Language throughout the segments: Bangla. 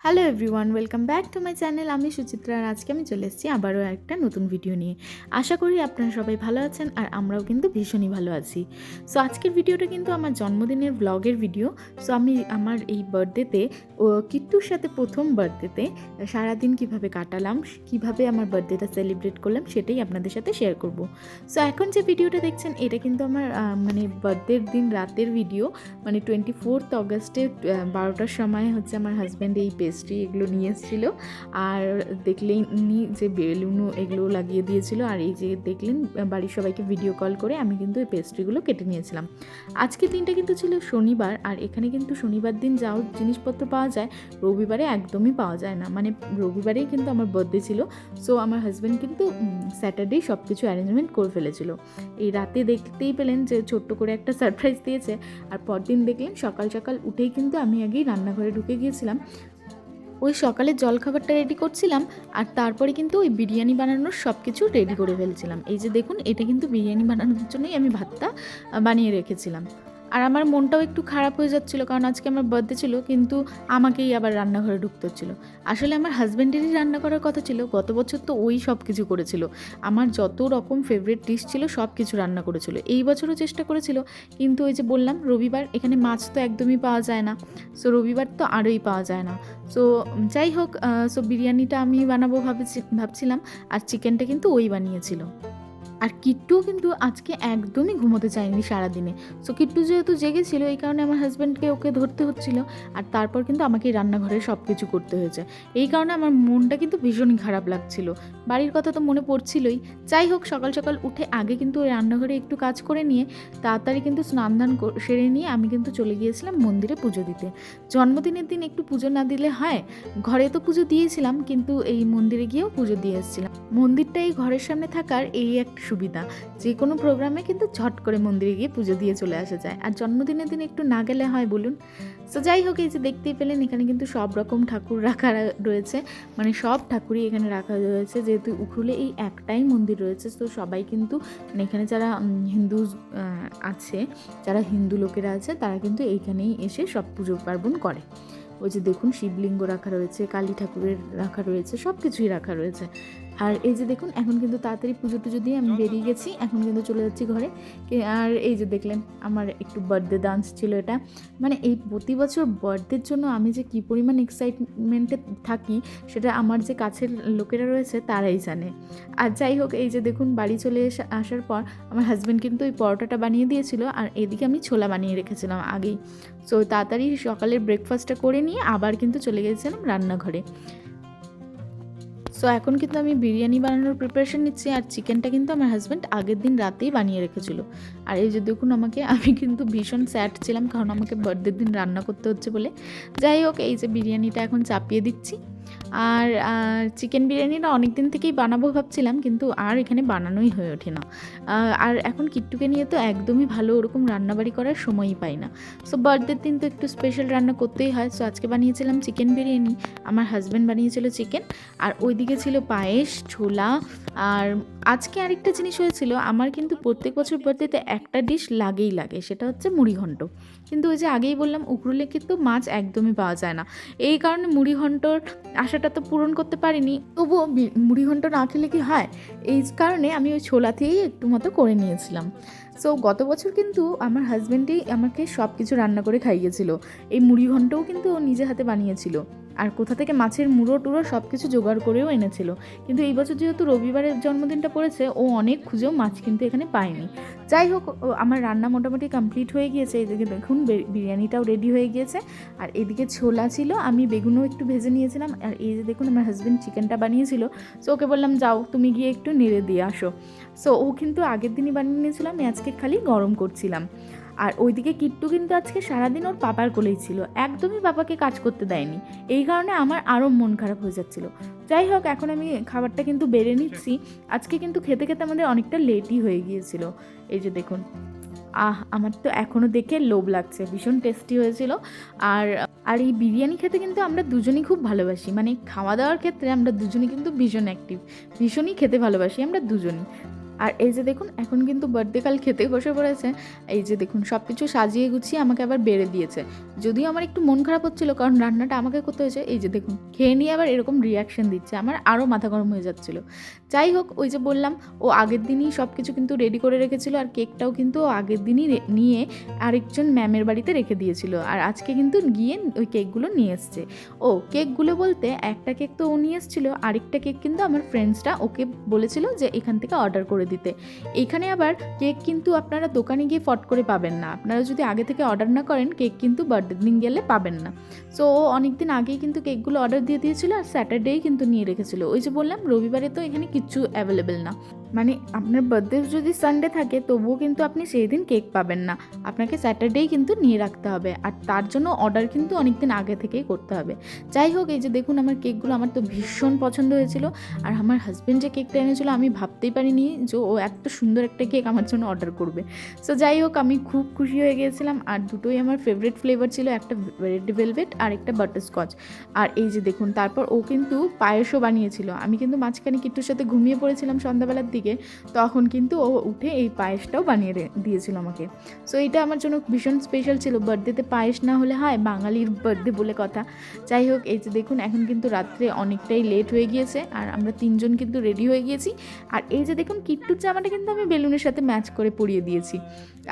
Hello everyone, welcome back to my channel. আমি সুচিত্রা আর আজকে আমি চলে এসেছি আবারও একটা নতুন ভিডিও নিয়ে। আশা করি আপনারা সবাই ভালো আছেন আর আমরাও কিন্তু ভীষণই ভালো আছি। সো আজকের ভিডিওটা কিন্তু আমার জন্মদিনের ব্লগের ভিডিও। সো আমি আমার এই বার্থডেতে কিট্টুর সাথে প্রথম বার্থডেতে সারাদিন কিভাবে কাটালাম, কিভাবে আমার বার্থডেটা সেলিব্রেট করলাম সেটাই আপনাদের সাথে শেয়ার করব। সো এখন যে ভিডিওটা দেখছেন এটা কিন্তু আমার বার্থডের দিন রাতের ভিডিও, 24 অগস্টে 12টার সময় হচ্ছে আমার হাজব্যান্ড এই পেস্ট্রি এগুলো নিয়ে এসেছিলো। আর দেখলেই যে বেলুনও এগুলো লাগিয়ে দিয়েছিল। আর এই যে দেখলেন বাড়ির সবাইকে ভিডিও কল করে আমি কিন্তু এই পেস্ট্রিগুলো কেটে নিয়েছিলাম। আজকের দিনটা কিন্তু ছিল শনিবার, আর এখানে কিন্তু শনিবার দিন যাও জিনিসপত্র পাওয়া যায় রবিবারে একদমই পাওয়া যায় না। রবিবারেই কিন্তু আমার বার্থডে ছিল। সো আমার হাজব্যান্ড কিন্তু স্যাটারডেই সব কিছু অ্যারেঞ্জমেন্ট করে ফেলেছিল। এই রাতে দেখতেই পেলেন যে ছোট্ট করে একটা সারপ্রাইজ দিয়েছে। আর পরদিন দেখলেন সকাল সকাল উঠেই কিন্তু আমি আগেই রান্নাঘরে ঢুকে গিয়েছিলাম। ওই সকালে জলখাবারটা রেডি করছিলাম, আর তারপরে কিন্তু ওই বিরিয়ানি বানানোর সব কিছু রেডি করে ফেলছিলাম। এই যে দেখুন, এটা কিন্তু বিরিয়ানি বানানোর জন্যই আমি ভাতটা বানিয়ে রেখেছিলাম। আর আমার মনটাও একটু খারাপ হয়ে যাচ্ছিলো, কারণ আজকে আমার বার্থডে ছিল, কিন্তু আমাকেই আবার রান্নাঘরে ঢুকতে হচ্ছিলো। আসলে আমার হাজব্যান্ডেরই রান্না করার কথা ছিল। গত বছর তো ওই সব কিছু করেছিল, আমার যত রকম ফেভারিট ডিশ ছিল সব কিছু রান্না করেছিল। এই বছরও চেষ্টা করেছিল, কিন্তু ওই যে বললাম রবিবার এখানে মাছ তো একদমই পাওয়া যায় না। সো রবিবার তো আরোই পাওয়া যায় না। সো যাই হোক, সো বিরিয়ানিটা আমি বানাবো ভাবছিলাম, আর চিকেনটা কিন্তু ওই বানিয়েছিল। আর কিট্টুও কিন্তু আজকে একদমই ঘুমোতে চায়নি সারাদিনে। সো কিট্টু যেহেতু জেগেছিল, এই কারণে আমার হাজব্যান্ডকে ওকে ধরতে হচ্ছিল, আর তারপর কিন্তু আমাকে রান্নাঘরে সব কিছু করতে হয়েছে। এই কারণে আমার মনটা কিন্তু ভীষণই খারাপ লাগছিল। বাড়ির কথা তো মনে পড়ছিলই। যাই হোক, সকাল সকাল উঠে আগে কিন্তু ওই রান্নাঘরে একটু কাজ করে নিয়ে তাড়াতাড়ি কিন্তু স্নান দান সেরে নিয়ে আমি কিন্তু চলে গিয়েছিলাম মন্দিরে পুজো দিতে। জন্মদিনের দিন একটু পুজো না দিলে হয়? ঘরে তো পুজো দিয়েছিলাম, কিন্তু এই মন্দিরে গিয়েও পুজো দিয়ে এসেছিলাম। মন্দিরটা এই ঘরের সামনে থাকার এই একটা সুবিধা, যে কোনো প্রোগ্রামে কিন্তু ঝট করে মন্দিরে গিয়ে পুজো দিয়ে চলে আসা যায়। আর জন্মদিনের দিন একটু না গেলে হয় বলুন? সো যাই হোক, এই যে দেখতেই পেলেন এখানে কিন্তু সব রকম ঠাকুর রাখা রয়েছে, সব ঠাকুরই এখানে রাখা রয়েছে। যেহেতু উখরুলে এই একটাই মন্দির রয়েছে, তো সবাই কিন্তু এখানে যারা হিন্দু আছে, যারা হিন্দু লোকেরা আছে, তারা কিন্তু এইখানেই এসে সব পুজো পার্বণ করে। ওই যে দেখুন, শিবলিঙ্গ রাখা রয়েছে, কালী ঠাকুরের রাখা রয়েছে, সব কিছুই রাখা রয়েছে। আর এই যে দেখুন, এখন কিন্তু তাড়াতাড়ি পুজো টুজো দিয়ে আমি বেরিয়ে গেছি, এখন কিন্তু চলে যাচ্ছি ঘরে। আর এই যে দেখলেন আমার একটু বার্থডে ডান্স ছিল এটা। এই প্রতি বছর বার্থডের জন্য আমি যে কী পরিমাণ এক্সাইটমেন্টে থাকি, সেটা আমার যে কাছের লোকেরা রয়েছে তারাই জানে। আর যাই হোক, এই যে দেখুন বাড়ি চলে আসার পর আমার হাজব্যান্ড কিন্তু ওই পরোটাটা বানিয়ে দিয়েছিল, আর এদিকে আমি ছোলা বানিয়ে রেখেছিলাম আগেই। সো তাড়াতাড়ি সকালের ব্রেকফাস্টটা করে নিয়ে আবার কিন্তু চলে গেছিলাম রান্নাঘরে। সো এখন কিন্তু আমি বিরিয়ানি বানানোর প্রিপারেশন নিচ্ছি, আর চিকেনটা কিন্তু আমার হাজব্যান্ড আগের দিন রাতেই বানিয়ে রেখেছিল। আর এই যে দেখুন, আমি কিন্তু ভীষণ স্যাড ছিলাম, কারণ আমাকে বার্থডের দিন রান্না করতে হচ্ছে বলে। যাই হোক, এই যে বিরিয়ানিটা এখন চাপিয়ে দিচ্ছি। আর চিকেন বিরিয়ানিটা অনেক দিন থেকেই বানাবো ভাবছিলাম, কিন্তু আর এখানে বানানোই হয়ে ওঠে না। আর এখন কিট্টুকে নিয়ে তো একদমই ভালো ওরকম রান্নাবাড়ি করার সময়ই পাই না। সো বার্থডের দিন তো একটু স্পেশাল রান্না করতেই হয়। সো আজকে বানিয়েছিলাম চিকেন বিরিয়ানি, আমার হাজব্যান্ড বানিয়েছিল চিকেন, আর ওইদিকে ছিল পায়েস, ছোলা। আর আজকে আরেকটা জিনিস হয়েছিল, আমার কিন্তু প্রত্যেক বছর বার্থডেতে একটা ডিশ লাগে, সেটা হচ্ছে মুড়িঘণ্ট। কিন্তু ওই যে আগেই বললাম, উখরুলে কিন্তু মাছ একদমই পাওয়া যায় না। এই কারণে মুড়িঘণ্টর আশাটা তো পূরণ করতে পারিনি। তবুও মুড়িঘণ্ট না খেলে কি হয়, এই কারণে আমি ওই ছোলাতেই একটু মতো করে নিয়েছিলাম। সো গত বছর কিন্তু আমার হাজব্যান্ডই আমাকে সব কিছু রান্না করে খাইয়েছিল। এই মুড়িঘণ্টও কিন্তু ও নিজে হাতে বানিয়েছিল, আর কোথা থেকে মাছের মুড়ো টুড়ো সব কিছু জোগাড় করেও এনেছিল। কিন্তু এই বছর যেহেতু রবিবারের জন্মদিনটা পড়েছে, ও অনেক খুঁজেও মাছ কিন্তু এখানে পায়নি। যাই হোক, আমার রান্না মোটামুটি কমপ্লিট হয়ে গিয়েছে। এদিকে দেখুন বিরিয়ানিটাও রেডি হয়ে গিয়েছে, আর এদিকে ছোলা ছিল, আমি বেগুনও একটু ভেজে নিয়েছিলাম। আর এই যে দেখুন, আমার হাজব্যান্ড চিকেনটা বানিয়েছিল। সো ওকে বললাম, যাও তুমি গিয়ে একটু নেড়ে দিয়ে আসো। সো ও কিন্তু আগের দিনই বানিয়ে নিয়েছিলাম, আমি আজকে খালি গরম করছিলাম। আর ওইদিকে কিট্টু কিন্তু আজকে সারাদিন ওর পাপার কোলেই ছিল, একদমই পাপাকে কাজ করতে দেয়নি। এই কারণে আমার আরও মন খারাপ হয়ে যাচ্ছিল। যাই হোক, এখন আমি খাবারটা কিন্তু বেড়ে নিচ্ছি। আজকে কিন্তু খেতে খেতে আমাদের অনেকটা লেটই হয়ে গিয়েছিল। এই যে দেখুন, আমার তো এখনও দেখে লোভ লাগছে, ভীষণ টেস্টি হয়েছিল। আর আর এই বিরিয়ানি খেতে কিন্তু আমরা দুজনই খুব ভালোবাসি, খাওয়া দাওয়ার ক্ষেত্রে আমরা দুজনই কিন্তু ভীষণ অ্যাক্টিভ, ভীষণই খেতে ভালোবাসি আমরা দুজনই। আর এই যে দেখুন এখন কিন্তু বার্থডে কাল খেতে বসে পড়েছে। এই যে দেখুন সব কিছু সাজিয়ে গুছিয়ে আমাকে আবার বেড়ে দিয়েছে। যদিও আমার একটু মন খারাপ হচ্ছিল, কারণ রান্নাটা আমাকে করতে হয়েছে। এই যে দেখুন খেয়ে নিয়ে আবার এরকম রিয়াকশন দিচ্ছে, আমার আরও মাথা গরম হয়ে যাচ্ছিলো। যাই হোক, ওই যে বললাম ও আগের দিনই সব কিছু কিন্তু রেডি করে রেখেছিল, আর কেকটাও কিন্তু ও আগের দিনই নিয়ে আরেকজন ম্যামের বাড়িতে রেখে দিয়েছিল, আর আজকে কিন্তু গিয়ে ওই কেকগুলো নিয়ে এসছে। ও কেকগুলো বলতে একটা কেক তো ও নিয়ে এসেছিলো, আরেকটা কেক কিন্তু আমার ফ্রেন্ডসরা ওকে বলেছিল যে এখান থেকে অর্ডার করে দিতে। এইখানে আবার কেক কিন্তু আপনারা দোকানে গিয়ে ফট করে পাবেন না, আপনারা যদি আগে থেকে অর্ডার না করেন কেক কিন্তু বার্থডে দিন গেলে পাবেন না। সো ও অনেক দিন আগেই কিন্তু কেকগুলো অর্ডার দিয়ে দিয়েছিল, আর স্যাটারডেই কিন্তু নিয়ে রেখেছিল। ওই যে বললাম রবিবারে তো এখানে কিচ্ছু অ্যাভেলেবেল না, মানে আপনার বার্থডে যদি সানডে থাকে তবুও কিন্তু আপনি সেই দিন কেক পাবেন না, আপনাকে স্যাটারডেই কিন্তু নিয়ে রাখতে হবে, আর তার জন্য অর্ডার কিন্তু অনেক দিন আগে থেকেই করতে হবে। যাই হোক, এই যে দেখুন আমার কেকগুলো আমার তো ভীষণ পছন্দ হয়েছিল, আর আমার হাজব্যান্ড যে কেকটা এনেছিল আমি ভাবতেই পারিনি যে ও এত সুন্দর একটা কেক আমার জন্য অর্ডার করবে। সো যাই হোক, আমি খুব খুশি হয়ে গিয়েছিলাম, আর দুটোই আমার ফেভারিট ফ্লেভার ছিল, একটা রেড ভেলভেট আর একটা বাটারস্কচ। আর এই যে দেখুন তারপর ও কিন্তু পায়েসও বানিয়েছিল। আমি কিন্তু মাঝখানে কিট্টুর সাথে ঘুমিয়ে পড়েছিলাম সন্ধ্যাবেলার দিকে, তখন কিন্তু ও উঠে এই পায়েসটাও বানিয়ে দিয়েছিল আমাকে। সো এটা আমার জন্য ভীষণ স্পেশাল ছিল, বার্থডেতে পায়েস না হলে হয়, বাঙালির বার্থডে বলে কথা। যাই হোক, এই যে দেখুন এখন কিন্তু রাত্রে অনেকটাই লেট হয়ে গিয়েছে, আর আমরা তিনজন কিন্তু রেডি হয়ে গিয়েছি। আর এই যে দেখুন কিট্টুর জামাটা কিন্তু আমি বেলুনের সাথে ম্যাচ করে পরিয়ে দিয়েছি,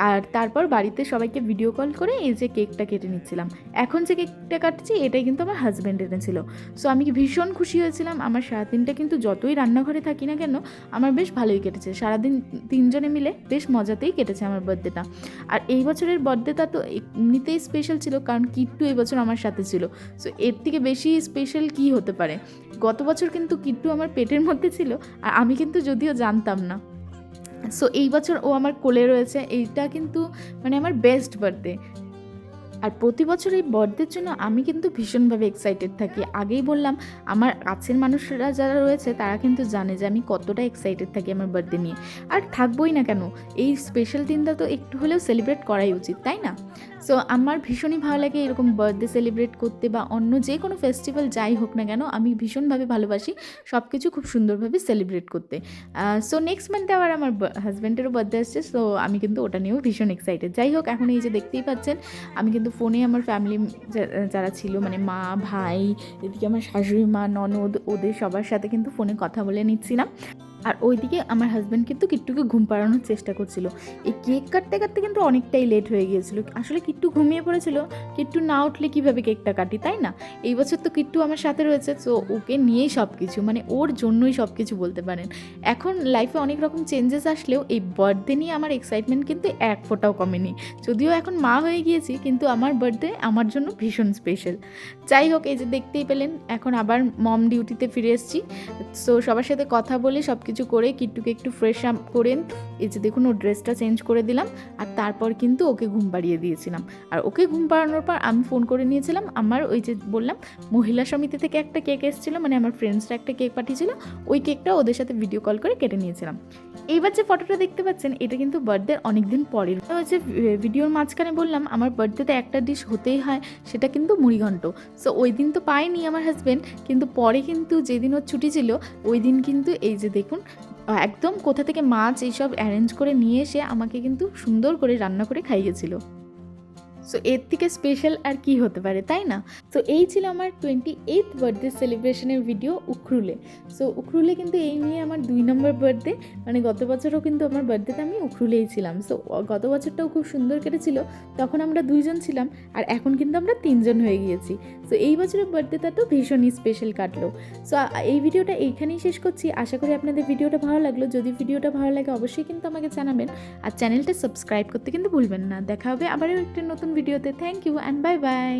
আর তারপর বাড়িতে সবাইকে ভিডিও কল করে এই যে কেকটা কেটে নিচ্ছিলাম। এখন যে কেকটা কাটছি এটাই কিন্তু আমার হাজব্যান্ড এনেছিল। সো আমি ভীষণ খুশি হয়েছিলাম। আমার সারাদিনটা কিন্তু যতই রান্নাঘরে থাকি না কেন আমার বেশ ভালোই কেটেছে, সারাদিন তিনজনে মিলে বেশ মজাতেই কেটেছে আমার বার্থডেটা। আর এই বছরের বার্থডেটা তো এমনিতেই স্পেশাল ছিল, কারণ কিট্টু এই বছর আমার সাথে ছিল। সো এর থেকে বেশি স্পেশাল কী হতে পারে। গত বছর কিন্তু কিট্টু আমার পেটের মধ্যে ছিল, আর আমি কিন্তু যদিও জানতাম না। সো এই বছর ও আমার কোলে রয়েছে, এইটা কিন্তু মানে আমার বেস্ট বার্থডে। আর প্রতি বছর এই বার্থডের জন্য আমি কিন্তু ভীষণভাবে এক্সাইটেড থাকি। আগেই বললাম আমার কাছের মানুষরা যারা রয়েছে তারা কিন্তু জানে যে আমি কতটা এক্সাইটেড থাকি আমার বার্থডে নিয়ে, আর থাকবোই না কেন, এই স্পেশাল দিনটা তো একটু হলেও সেলিব্রেট করাই উচিত, তাই না? সো আমার ভীষণই ভালো লাগে এরকম বার্থডে সেলিব্রেট করতে, বা অন্য যে কোনো ফেস্টিভ্যাল যাই হোক না কেন আমি ভীষণভাবে ভালোবাসি সব কিছু খুব সুন্দরভাবে সেলিব্রেট করতে। সো নেক্সট মান্থে আবার আমার হাজব্যান্ডেরও বার্থডে আসছে, সো আমি কিন্তু ওটা নিয়েও ভীষণ এক্সাইটেড। যাই হোক, এখন এই যে দেখতেই পাচ্ছেন আমি কিন্তু ফোনে আমার ফ্যামিলি যারা ছিল মানে মা, ভাই, এদিকে আমার শাশুড়ি মা, ননদ, ওদের সবার সাথে কিন্তু ফোনে কথা বলে নিচ্ছিলাম। আর ওইদিকে আমার হাজব্যান্ড কিন্তু কিট্টুকে ঘুম পাড়ানোর চেষ্টা করছিল। এই কেক কাটতে কাটতে কিন্তু অনেকটাই লেট হয়ে গিয়েছিল, আসলে কিট্টু ঘুমিয়ে পড়েছিল। কিট্টু না উঠলে কীভাবে কেকটা কাটি, তাই না? এই বছর তো কিট্টু আমার সাথে রয়েছে, তো ওকে নিয়েই সব কিছু, মানে ওর জন্যই সব কিছু বলতে পারেন। এখন লাইফে অনেক রকম চেঞ্জেস আসলেও এই বার্থডে নিয়ে আমার এক্সাইটমেন্ট কিন্তু এক ফোঁটাও কমেনি। যদিও এখন মা হয়ে গিয়েছি, কিন্তু আমার বার্থডে আমার জন্য ভীষণ স্পেশাল। যাই হোক, এই যে দেখতেই পেলেন এখন আবার মম ডিউটিতে ফিরে এসেছি। সো সবার সাথে কথা বলে সব কিছু করে কিট্টুকে একটু ফ্রেশ আপ করেন, এই যে দেখুন ওর ড্রেসটা চেঞ্জ করে দিলাম, আর তারপর কিন্তু ওকে ঘুম পাড়িয়ে দিয়েছিলাম। আর ওকে ঘুম পাড়ানোর পর আমি ফোন করে নিয়েছিলাম আমার ওই যে বললাম মহিলা সমিতি থেকে একটা কেক এসেছিলো, মানে আমার ফ্রেন্ডসরা একটা কেক পাঠিয়েছিল, ওই কেকটা ওদের সাথে ভিডিও কল করে কেটে নিয়েছিলাম। এইবার যে ফটোটা দেখতে পাচ্ছেন এটা কিন্তু বার্থডের অনেক দিন পরের হচ্ছে। ভিডিওর মাঝখানে বললাম আমার বার্থডেতে একটা ডিশ হতেই হয়, সেটা কিন্তু মুড়িঘণ্ট। সো ওই দিন তো পাইনি আমার হাজব্যান্ড, কিন্তু পরে কিন্তু যেদিন ওর ছুটি ছিল ওই দিন কিন্তু এই যে দেখুন একদম কোথা থেকে মাছ এইসব অ্যারেঞ্জ করে নিয়ে এসে আমাকে কিন্তু সুন্দর করে রান্না করে খাইয়েছিল। সো এর থেকে স্পেশাল আর কি হতে পারে, তাই না? সো এই ছিল আমার 28th বার্থডে সেলিব্রেশনের ভিডিও উখরুলে। সো উখরুলে কিন্তু এই নিয়ে আমার 2 নম্বর বার্থডে, মানে গত বছরও কিন্তু আমার বার্থডেতে আমি উখরুলেই ছিলাম। সো গত বছরটাও খুব সুন্দর কেটেছিল, তখন আমরা 2 জন ছিলাম, আর এখন কিন্তু আমরা 3 জন হয়ে গিয়েছি। সো এই বছরের বার্থডেটা তো ভীষণই স্পেশাল কাটলো। সো এই ভিডিওটা এইখানেই শেষ করছি। আশা করি আপনাদের ভিডিওটা ভালো লাগলো। যদি ভিডিওটা ভালো লাগে অবশ্যই কিন্তু আমাকে জানাবেন, আর চ্যানেলটা সাবস্ক্রাইব করতে কিন্তু ভুলবেন না। দেখা হবে আবারও একটা নতুন ভিডিওতে। Thank you and bye by.